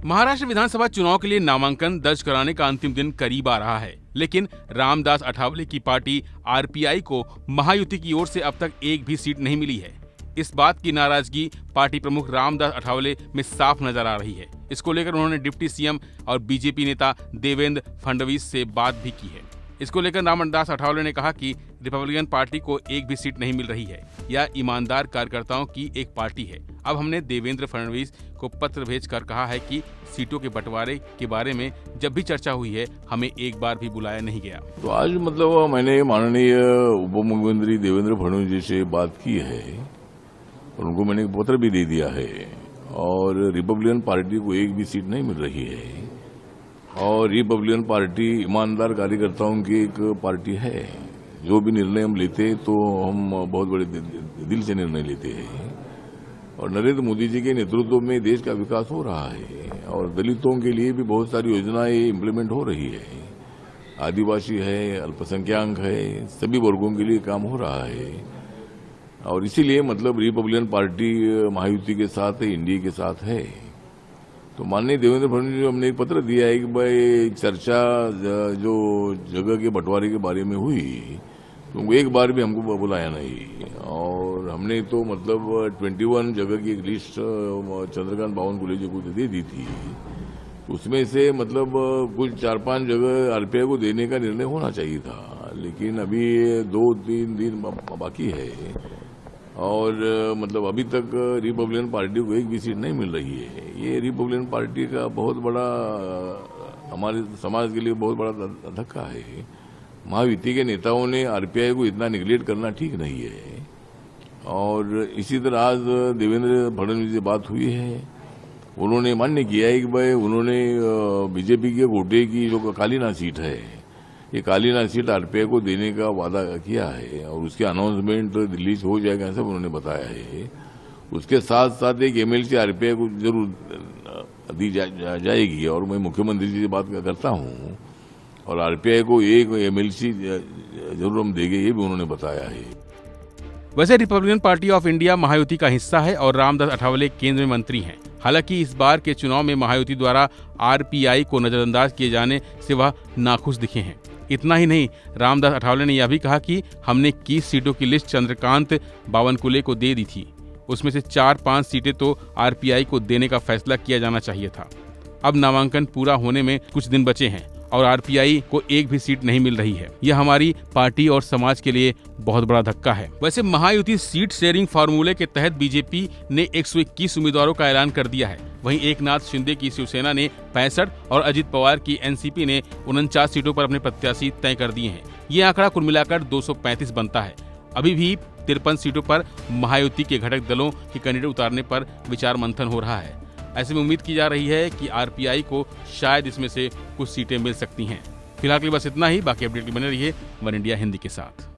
महाराष्ट्र विधानसभा चुनाव के लिए नामांकन दर्ज कराने का अंतिम दिन करीब आ रहा है, लेकिन रामदास अठावले की पार्टी आरपीआई को महायुति की ओर से अब तक एक भी सीट नहीं मिली है। इस बात की नाराजगी पार्टी प्रमुख रामदास अठावले में साफ नजर आ रही है। इसको लेकर उन्होंने डिप्टी सीएम और बीजेपी नेता देवेंद्र फडणवीस से बात भी की है। इसको लेकर रामदास अठावले ने कहा कि रिपब्लिकन पार्टी को एक भी सीट नहीं मिल रही है। यह ईमानदार कार्यकर्ताओं की एक पार्टी है। अब हमने देवेंद्र फडणवीस को पत्र भेजकर कहा है कि सीटों के बंटवारे के बारे में जब भी चर्चा हुई है, हमें एक बार भी बुलाया नहीं गया। तो आज मैंने माननीय उप मुख्यमंत्री देवेंद्र फडणवीस जी से बात की है और उनको मैंने एक पत्र भी दे दिया है और रिपब्लिकन पार्टी को एक भी सीट नहीं मिल रही है और रिपब्लिकन पार्टी ईमानदार कार्यकर्ताओं की एक पार्टी है। जो भी निर्णय हम लेते तो हम बहुत बड़े दिल से निर्णय लेते हैं और नरेंद्र मोदी जी के नेतृत्व में देश का विकास हो रहा है और दलितों के लिए भी बहुत सारी योजनाएं इम्प्लीमेंट हो रही है। आदिवासी है, अल्पसंख्यक है, सभी वर्गों के लिए काम हो रहा है और इसीलिए रिपब्लिकन पार्टी महायुति के साथ है, इंडिया के साथ है। तो माननीय देवेंद्र फडणवीस जी हमने एक पत्र दिया है कि भाई चर्चा जो जगह के बंटवारे के बारे में हुई तो एक बार भी हमको बुलाया नहीं और हमने तो 21 जगह की एक लिस्ट चंद्रकांत बावनकुले जी को दे दी थी। उसमें से कुछ 4-5 जगह आरपीआई को देने का निर्णय होना चाहिए था, लेकिन अभी 2-3 दिन बाकी है और अभी तक रिपब्लिकन पार्टी को एक भी सीट नहीं मिल रही है। ये रिपब्लिकन पार्टी का बहुत बड़ा हमारे समाज के लिए बहुत बड़ा धक्का है। महायुति के नेताओं ने आरपीआई को इतना निगलेक्ट करना ठीक नहीं है और इसी तरह आज देवेंद्र फडणवीस से बात हुई है। उन्होंने मान्य किया है कि भाई उन्होंने बीजेपी के कोटे की जो कालीना सीट है, ये कालीना सीट आरपीआई को देने का वादा किया है और उसकी अनाउंसमेंट दिल्ली से हो जाएगा, सब उन्होंने बताया है। उसके साथ साथ एक एमएलसी आरपीआई को जरूर दी जाएगी और मैं मुख्यमंत्री जी से बात करता हूं और आरपीआई को एक एमएलसी जरूर हम देंगे, ये भी उन्होंने बताया है। वैसे Republican party of India Mahayuti का हिस्सा है और रामदास अठावले केंद्र में मंत्री हैं। हालांकि इस बार के चुनाव में महायुति द्वारा आरपीआई को नजरअंदाज किए जाने से वह नाखुश दिखे हैं। इतना ही नहीं, रामदास अठावले ने यह भी कहा कि हमने 21 सीटों की लिस्ट चंद्रकांत बावनकुले को दे दी थी। उसमें से 4-5 सीटें तो आरपीआई को देने का फैसला किया जाना चाहिए था। अब नामांकन पूरा होने में कुछ दिन बचे हैं और आरपीआई को एक भी सीट नहीं मिल रही है। यह हमारी पार्टी और समाज के लिए बहुत बड़ा धक्का है। वैसे महायुति सीट शेयरिंग फार्मूले के तहत बीजेपी ने 121 उम्मीदवारों का ऐलान कर दिया है। वहीं एकनाथ शिंदे की शिवसेना ने 65 और अजित पवार की एनसीपी ने 49 सीटों पर अपने प्रत्याशी तय कर दिए हैं। ये आंकड़ा कुल मिलाकर 235 बनता है। अभी भी 53 सीटों पर महायुति के घटक दलों के कैंडिडेट उतारने पर विचार मंथन हो रहा है। ऐसे में उम्मीद की जा रही है कि आरपीआई को शायद इसमें से कुछ सीटें मिल सकती हैं। फिलहाल के लिए बस इतना ही। बाकी अपडेट बने रहिए वन इंडिया हिंदी के साथ।